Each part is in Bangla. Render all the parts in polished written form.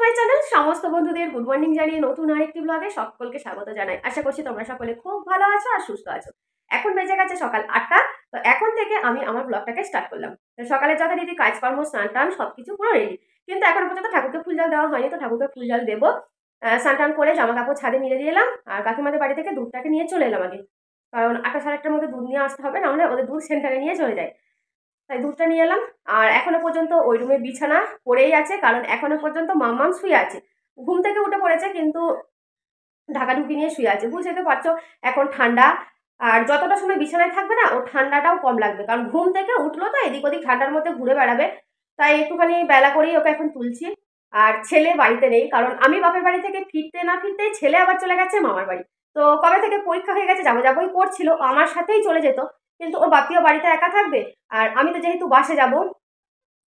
My channel. সমস্ত বন্ধুদের গুড মর্নিং জানিয়ে নতুন আরেকটি ব্লগে সকলকে স্বাগত জানাই। আশা করছি তোমরা সকলে খুব ভালো আছো আর সুস্থ আছো। এখন বেজে গেছে সকাল 8টা। তো এখন থেকে আমি আমার ব্লগটাকে স্টার্ট করলাম। তো সকালে যথারীতি কাজকর্ম স্নান টান সবকিছু পুরো রেডি, কিন্তু এখনো পর্যন্ত ঠাকুরকে ফুল জল দেওয়া হয়নি। তো ঠাকুরকে ফুল জল দেবো। স্নান টান করে জামা কাপড় ছাদে মিলে দিয়ে এলাম আর কাকিমাদের বাড়ি থেকে দুধটাকে নিয়ে চলে এলাম আগে, কারণ 8টা সাড়ে 8টার মধ্যে দুধ নিয়ে আসতে হবে, নাহলে ওদের দুধ সেন্টারে নিয়ে চলে যায়। তাই দুধটা নিয়ে এলাম। আর এখনো পর্যন্ত ওই রুমে বিছানা পড়েই আছে, কারণ এখনো পর্যন্ত মাম্মাম শুয়ে আছে। ঘুম থেকে উঠে পড়েছে কিন্তু ঢাকাঢুকি নিয়ে শুয়ে আছে। বুঝতে তো পারছো এখন ঠান্ডা, আর যতটা সময় বিছানায় থাকবে না ও ঠান্ডাটাও কম লাগবে, কারণ ঘুম থেকে উঠলো তো এদিক ওদিক ঠান্ডার মধ্যে ঘুরে বেড়াবে। তাই একটুখানি বেলা করেই ওকে এখন তুলছি। আর ছেলে বাড়িতে নেই, কারণ আমি বাপের বাড়ি থেকে ফিরতে না ফিরতেই ছেলে আবার চলে গেছে মামার বাড়ি। তো কবে থেকে পরীক্ষা হয়ে গেছে, যাবোই করছিল, আমার সাথেই চলে যেত, কিন্তু ওর বাপিও বাড়িতে একা থাকবে। আর আমি তো যেহেতু বাসে যাব,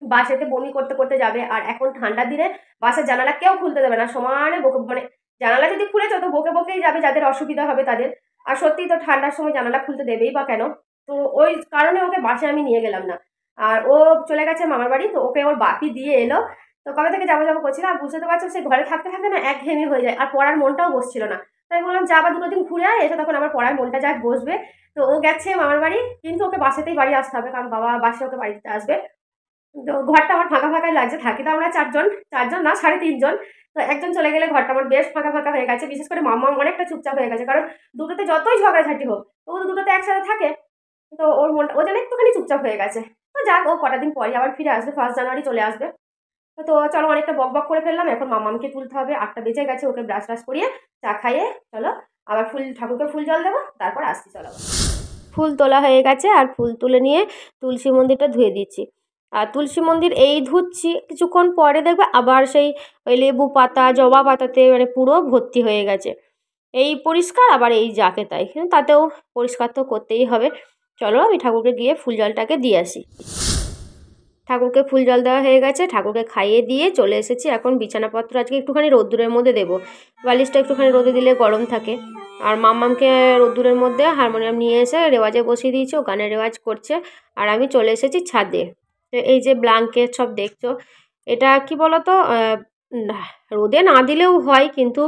বাসেতে বমি করতে করতে যাবে। আর এখন ঠান্ডার দিনে বাসের জানালা কেউ খুলতে দেবে না, সমানে বকে, মানে জানালা যদি খুলেছো তো বকে বকেই যাবে যাদের অসুবিধা হবে তাদের। আর সত্যিই তো ঠান্ডার সময় জানালা খুলতে দেবেই বা কেন। তো ওই কারণে ওকে বাসে আমি নিয়ে গেলাম না। আর ও চলে গেছে মামার বাড়ি, তো ওকে ওর বাপি দিয়ে এলো। তো কবে থেকে যাবো করছিল, আর বুঝতে তো পারছো সে ঘরে থাকতে থাকতে না একঘেয়েমি হয়ে যায়, আর পড়ার মনটাও বসছিল না। তাই বললাম যা আবার 2 দিন ঘুরে আয়, এসে তখন আমার পড়ার মনটা যাক বসবে। তো ও গেছে মামার বাড়ি, কিন্তু ওকে বাসেতেই বাড়ি আসতে হবে, কারণ বাবা বাসে ওকে বাড়িতে আসবে। তো ঘরটা আমার ফাঁকা ফাঁকাই লাগছে, থাকি তো আমরা চারজন, চারজন না 3.5 জন। তো একজন চলে গেলে ঘরটা আমার বেশ ফাঁকা ফাঁকা হয়ে গেছে। বিশেষ করে মাম্মা অনেকটা চুপচাপ হয়ে গেছে, কারণ দুটোতে যতই ঝগড়াঝাটি হোক ও তো দুটোতে একসাথে থাকে। তো ওর মনটা ও যেন একটুখানি চুপচাপ হয়ে গেছে। তো যাক, ও কটা দিন পরে আবার ফিরে আসবে, 1 জানুয়ারি চলে আসবে। তো চলো, অনেকটা বক বক করে ফেললাম, এখন মাম্মামকে তুলতে হবে। 8টা বেজে গেছে, ওকে ব্রাশ ট্রাশ করিয়ে চা খাইয়ে চলো আবার ঠাকুরকে ফুল জল দেবো, তারপর আসছি। চলো, ফুল তোলা হয়ে গেছে, আর ফুল তুলে নিয়ে তুলসী মন্দিরটা ধুয়ে দিচ্ছি। আর তুলসী মন্দির এই ধুচ্ছি, কিছুক্ষণ পরে দেখবে আবার সেই ওই লেবু পাতা জবা পাতাতে মানে পুরো ভর্তি হয়ে গেছে। এই পরিষ্কার আবার এই যাকে তাই, কিন্তু তাতেও পরিষ্কার তো করতেই হবে। চলো আমি ঠাকুরকে গিয়ে ফুল জলটাকে দিয়ে আসি। ঠাকুরকে ফুল জল দেওয়া হয়ে গেছে, ঠাকুরকে খাইয়ে দিয়ে চলে এসেছি। এখন বিছানাপত্র আজকে একটুখানি রোদ্দুরের মধ্যে দেবো, বালিশটা একটুখানি রোদে দিলে গরম থাকে। আর মাম্মামকে রোদ্দুরের মধ্যে হারমোনিয়াম নিয়ে এসে রেওয়াজে বসিয়ে দিয়েছি, ও গানের রেওয়াজ করছে। আর আমি চলে এসেছি ছাদে। তো এই যে ব্ল্যাঙ্কেট সব দেখছো, এটা কি বলতো, রোদে না দিলেও হয়, কিন্তু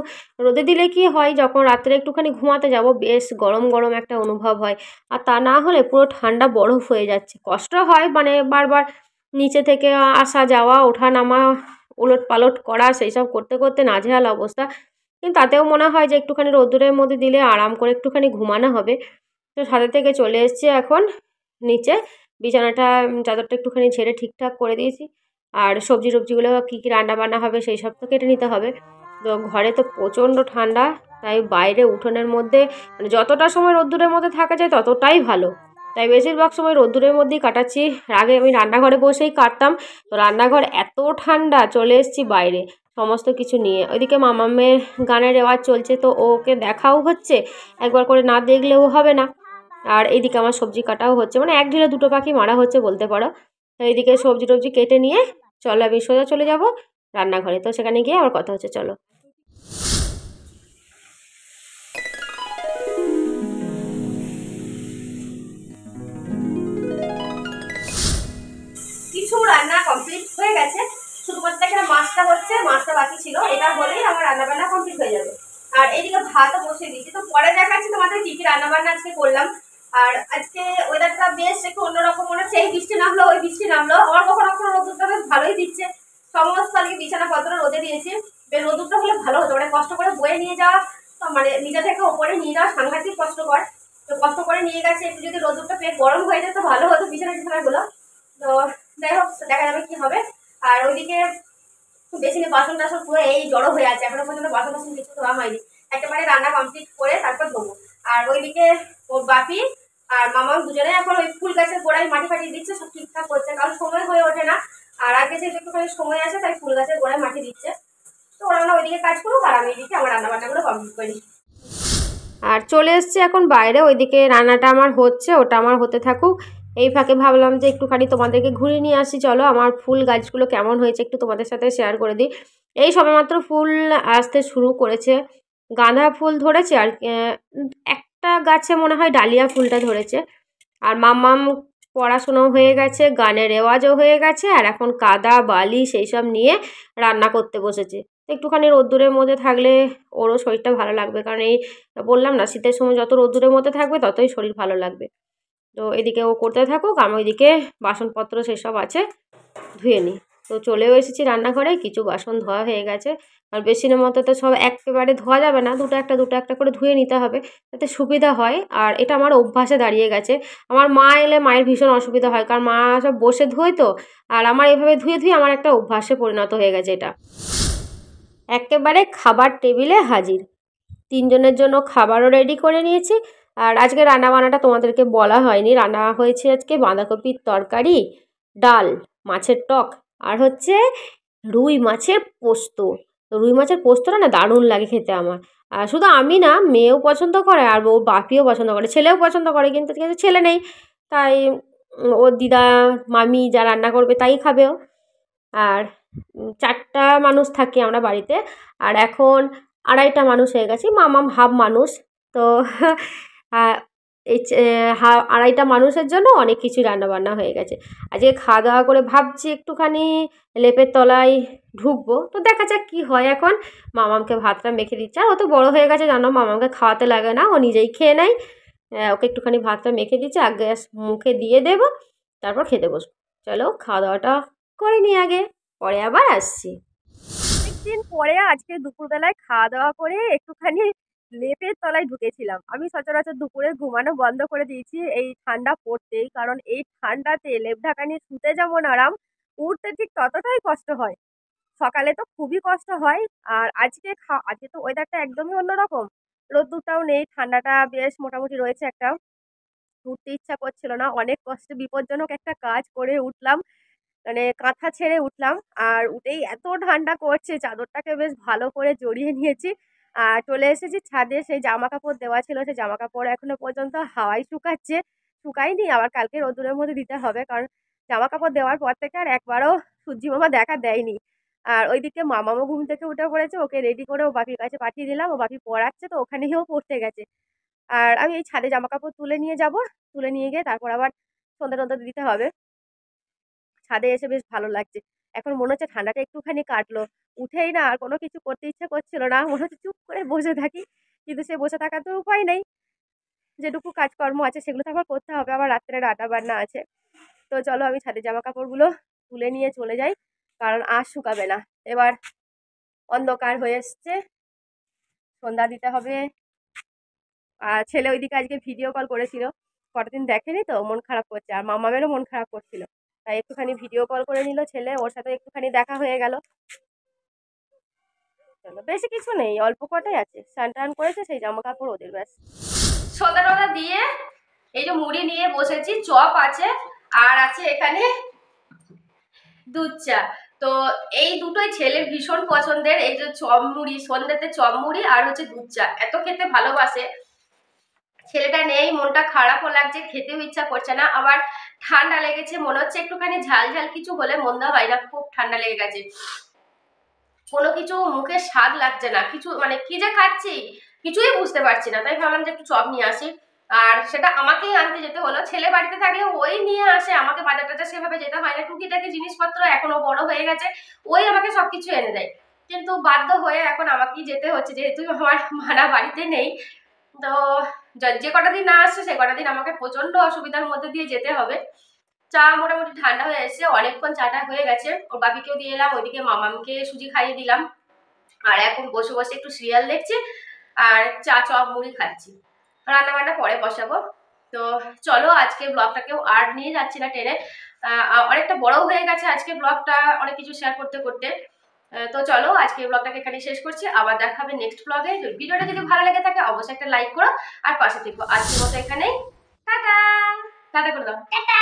রোদে দিলে কি হয়, যখন রাত্রে একটুখানি ঘুমাতে যাব বেশ গরম গরম একটা অনুভব হয়। আর তা না হলে পুরো ঠান্ডা বরফ হয়ে যাচ্ছে, কষ্ট হয়, মানে বারবার নিচে থেকে আসা যাওয়া ওঠা নামা উলট পালট করা, সেই সব করতে করতে নাজেহাল অবস্থা। কিন্তু তাতেও মনে হয় যে একটুখানি রোদ্দুরের মধ্যে দিলে আরাম করে একটুখানি ঘুমানো হবে। তো ছাদের থেকে চলে এসেছি এখন নিচে, বিছানাটা চাদরটা একটুখানি ঝেড়ে ঠিকঠাক করে দিয়েছি। আর সবজি টবজিগুলো কী কী রান্না বান্না হবে সেই সব তো কেটে নিতে হবে। তো ঘরে তো প্রচণ্ড ঠান্ডা, তাই বাইরে উঠোনের মধ্যে মানে যতটা সময় রোদ্দুরের মধ্যে থাকা যায় ততটাই ভালো। তাই বেশিরভাগ সময় রোদ্দুরের মধ্যেই কাটাচ্ছি। আগে আমি রান্নাঘরে বসেই কাটতাম, তো রান্নাঘর এত ঠান্ডা, চলে এসেছি বাইরে সমস্ত কিছু নিয়ে। ওইদিকে মামামের গানের রেওয়াজ চলছে, তো ওকে দেখাও হচ্ছে, একবার করে না দেখলেও হবে না। আর এইদিকে আমার সবজি কাটাও হচ্ছে, মানে এক ঢিলে দুটো পাখি মারা হচ্ছে বলতে পারো। তো এইদিকে সবজি টবজি কেটে নিয়ে চলো আমি সোজা চলে যাব রান্নাঘরে। তো সেখানে গিয়ে আমার কথা হচ্ছে, চলো। কিছু রান্না কমপ্লিট হয়ে গেছে, শুধুমাত্র এখানে মাছটা হচ্ছে, মাছটা বাকি ছিল, এটা হলেই আমার রান্না বান্না কমপ্লিট হয়ে যাবে। আর এইদিকে ভাতও বসিয়ে দিচ্ছি। তো পরে দেখাচ্ছি তোমাদের কি কি রান্না বান্না আজকে করলাম। আর আজকে ওয়েদারটা বেশ একটু অন্যরকম মনে হচ্ছে, এই বৃষ্টি নামলো ওই বৃষ্টি নামলো, আমার কখনো কখনো রোদ্দুরটা বেশ ভালোই দিচ্ছে। সমস্ত আজকে বিছানাপত্র রোদে দিয়েছি। বেশ রোদ্দুরটা হলে ভালো হতো, মানে কষ্ট করে বয়ে নিয়ে যাওয়া, মানে নিচে থেকে ওপরে নিয়ে যাওয়া সাংঘাতিক কষ্টকর। তো কষ্ট করে নিয়ে গেছে, একটু যদি রোদ্দুরটা পেট গরম হয়ে যায় তো ভালো হতো বিছানাগুলো। তো যাই হোক, দেখা যাবে কি হবে। আর ওইদিকে বেসিনে বাসন টাসন পুরো এই জড়ো হয়ে আছে, এখনো পর্যন্ত বাসন টাসন কিছু ধোয়া হয়নি। একেবারে রান্না কমপ্লিট করে তারপর ধোবো। আর ওইদিকে ওর বাপি আর মামা দুজনে এখন ওই ফুল গাছের গোড়ায় মাটি ফাটিয়ে দিচ্ছে, সব ঠিকঠাক করছে, কারণ সময় হয়ে ওঠে না। আর আগে যেহেতু একটুখানি সময় আছে তাই ফুল গাছের গোড়ায় মাটি দিচ্ছে। তো ওরা ওইদিকে কাজ করুক আর আমি এদিকে আমার রান্না বান্নাগুলো কমপ্লিট করি। আর চলে এসছে এখন বাইরে, ওইদিকে রান্নাটা আমার হচ্ছে, ওটা আমার হতে থাকুক। এই ফাঁকে ভাবলাম যে একটুখানি তোমাদেরকে ঘুরিয়ে নিয়ে আসি, চলো আমার ফুল গাছগুলো কেমন হয়েছে একটু তোমাদের সাথে শেয়ার করে দিই। এই সবেমাত্র ফুল আসতে শুরু করেছে, গাঁদা ফুল ধরেছে, আর একটা গাছে মনে হয় ডালিয়া ফুলটা ধরেছে। আর মাম্মাম পড়াশোনাও হয়ে গেছে, গানের রেওয়াজও হয়ে গেছে, আর এখন কাদা বালি সেই সব নিয়ে রান্না করতে বসেছে। একটুখানি রোদ্দুরের মধ্যে থাকলে ওরও শরীরটা ভালো লাগবে, কারণ এই বললাম না শীতের সময় যত রোদ্দুরের মধ্যে থাকবে ততই শরীর ভালো লাগবে। তো এদিকে ও করতে থাকুক, আমি ওইদিকে বাসনপত্র সেসব আছে ধুয়ে নিই। তো চলেও এসেছি রান্নাঘরে, কিছু বাসন ধোয়া হয়ে গেছে। আর বেসিনের মতো তো সব একেবারে ধোয়া যাবে না, দুটো একটা করে ধুয়ে নিতে হবে, যাতে সুবিধা হয়। আর এটা আমার অভ্যাসে দাঁড়িয়ে গেছে। আমার মা এলে মায়ের ভীষণ অসুবিধা হয়, কারণ মা সব বসে ধোয় তো, আর আমার এভাবে ধুয়ে ধুয়ে আমার একটা অভ্যাসে পরিণত হয়ে গেছে এটা। একেবারে খাবার টেবিলে হাজির, তিনজনের জন্য খাবারও রেডি করে নিয়েছি। আর আজকে রান্নাবান্নাটা তোমাদেরকে বলা হয়নি, রান্না হয়েছে আজকে বাঁধাকপির তরকারি, ডাল, মাছের টক, আর হচ্ছে রুই মাছের পোস্ত। তো রুই মাছের পোস্তটা না দারুণ লাগে খেতে আমার। আর শুধু আমি না, মেয়েও পছন্দ করে আর ওর বাপিও পছন্দ করে, ছেলেও পছন্দ করে, কিন্তু কিন্তু ছেলে নেই, তাই ওর দিদা মামি যা রান্না করবে তাই খাবে ও। আর 4টা মানুষ থাকি আমরা বাড়িতে, আর এখন 2.5টা মানুষ হয়ে গেছি, মামাম হাফ মানুষ। তো আহ, এই 2.5টা মানুষের জন্য অনেক কিছু রান্নাবান্না হয়ে গেছে। আজকে খাওয়া দাওয়া করে ভাবছি একটুখানি লেপের তলায় ঢুকবো, তো দেখা যাক কী হয়। এখন মামামকে ভাতটা মেখে দিচ্ছে, আর ও তো বড়ো হয়ে গেছে জানো, মামামকে খাওয়াতে লাগে না, ও নিজেই খেয়ে নেয়। ওকে একটুখানি ভাতটা মেখে দিচ্ছে, আগে মুখে দিয়ে দেবো, তারপর খেতে বসবো। চলো খাওয়া দাওয়াটা করে নিই আগে, পরে আবার আসছি। অনেকদিন পরে আজকে দুপুরবেলায় খাওয়া দাওয়া করে একটুখানি লেপের তলায় ঢুকেছিলাম। আমি সচরাচর দুপুরে ঘুমানো বন্ধ করে দিয়েছি এই ঠান্ডা পড়তেই, কারণ এই ঠান্ডাতে লেপ ঢাকা নিয়ে শুতে যেমন আরাম, উঠতে ঠিক ততটাই কষ্ট হয়। সকালে তো খুবই কষ্ট হয়। আর আজকে তো ওয়েদারটা একদমই অন্যরকম, রোদ্দুরটাও নেই, ঠান্ডাটা বেশ মোটামুটি রয়েছে একটা। উঠতে ইচ্ছা করছিল না, অনেক কষ্টে বিপজ্জনক একটা কাজ করে উঠলাম, মানে কাঁথা ছেড়ে উঠলাম। আর উঠেই এত ঠান্ডা করছে, চাদরটাকে বেশ ভালো করে জড়িয়ে নিয়েছি। আর চলে এসেছি ছাদে, সেই জামা কাপড় দেওয়া ছিল, সেই জামা কাপড় এখনো পর্যন্ত হাওয়াই শুকাচ্ছে, শুকায়নি। আবার কালকে রোদ্দুরের মধ্যে দিতে হবে, কারণ জামা কাপড় দেওয়ার পর থেকে আর একবারও সূর্যি মামা দেখা দেয়নি। আর ওইদিকে মামামও ঘুম থেকে উঠে পড়েছে, ওকে রেডি করে ও বাপির কাছে পাঠিয়ে দিলাম, ও বাপি পড়াচ্ছে, তো ওখানেও পড়তে গেছে। আর আমি এই ছাদে জামা কাপড় তুলে নিয়ে যাব, তুলে নিয়ে গিয়ে তারপর আবার সন্ধ্যা টন্ধা দিতে হবে। ছাদে এসে বেশ ভালো লাগছে। এখন মনে হচ্ছে ঠান্ডাটা একটুখানি কাটলো। উঠেই না আর কোনো কিছু করতে ইচ্ছে করছিল না। মনে হচ্ছে চুপ করে বসে থাকি। কিন্তু সে বসে থাকার তো উপায় নেই। যেটুকু কাজকর্ম আছে সেগুলো তো আবার করতে হবে। আবার রাত্রে রান্না-বান্না আছে। তো চলো আমি ছাদের জামাকাপড়গুলো তুলে নিয়ে চলে যাই। কারণ আর শুকাবে না। এবার অন্ধকার হয়ে এসছে। সন্ধ্যা দিতে হবে। আর ছেলে ওইদিকে আজকে ভিডিও কল করেছিল। কটা দিন দেখেনি তো মন খারাপ করছে। আর মামামেরও মন খারাপ করছিল। তাই একটুখানি ভিডিও কল করে নিল ছেলে, ওর সাথে একটুখানি দেখা হয়ে গেল। চলো বেশি কিছু নেই, অল্প কটাই আছে, স্নান টান করেছে, সেই জামা কাপড় ওদের ব্যাস। সন্ধ্যা টন্ধা দিয়ে এই যে মুড়ি নিয়ে বসেছি, চপ আছে আর আছে এখানে দুধ চা। তো এই দুটোই ছেলের ভীষণ পছন্দের, এই যে চপ মুড়ি, সন্ধ্যাতে চপ মুড়ি আর হচ্ছে দুধ চা, এত খেতে ভালোবাসে। ছেলেটা নেই, মনটা খারাপও লাগছে, খেতেও ইচ্ছা করছে না। আবার ঠান্ডা লেগেছে, মনে হচ্ছে একটুখানি ঝাল ঝাল কিছু হলে মন্দ হয় না, খুব ঠান্ডা লেগে গেছে, কোনো কিছু মুখে স্বাদ লাগছে না, কিছু মানে কি যে খাচ্ছি কিছুই বুঝতে পারছি না। তাই ভাবলাম যে একটু চপ নিয়ে আসি, আর সেটা আমাকেই আনতে যেতে হলো। ছেলে বাড়িতে থাকলে ওই নিয়ে আসে, আমাকে বাজার টাজার সেভাবে যেতে হয় না, টুকিটাকি জিনিসপত্র এখনো বড় হয়ে গেছে, ওই আমাকে সবকিছু এনে দেয়। কিন্তু বাধ্য হয়ে এখন আমাকেই যেতে হচ্ছে, যেহেতু আমার মারা বাড়িতে নেই। তো যে কটা দিন না আসছে সে কটা দিন আমাকে প্রচন্ড অসুবিধার মধ্যে দিয়ে যেতে হবে। চা মোটামুটি ঠান্ডা হয়ে এসেছে, অনেকক্ষণ চাটা হয়ে গেছে, ওর বাপিকেও দিয়ে এলাম, ওইদিকে মামামকে সুজি খাইয়ে দিলাম। আর এখন বসে বসে একটু সিরিয়াল দেখছি আর চা চপ মুড়ি খাচ্ছি। রান্না বান্না পরে বসাবো। তো চলো আজকে ব্লগটাকেও আর নিয়ে যাচ্ছি না টেনে, অনেকটা বড় হয়ে গেছে আজকে ব্লগটা, অনেক কিছু শেয়ার করতে করতে। তো চলো আজকে ব্লগটাকে এখানে শেষ করছি, আবার দেখা হবে নেক্সট ব্লগে। ভিডিওটা যদি ভালো লেগে থাকে অবশ্যই একটা লাইক করো আর পাশে থেকো। আজকের মতো এখানেই টাটা, টাটা করে দাও, টাটা।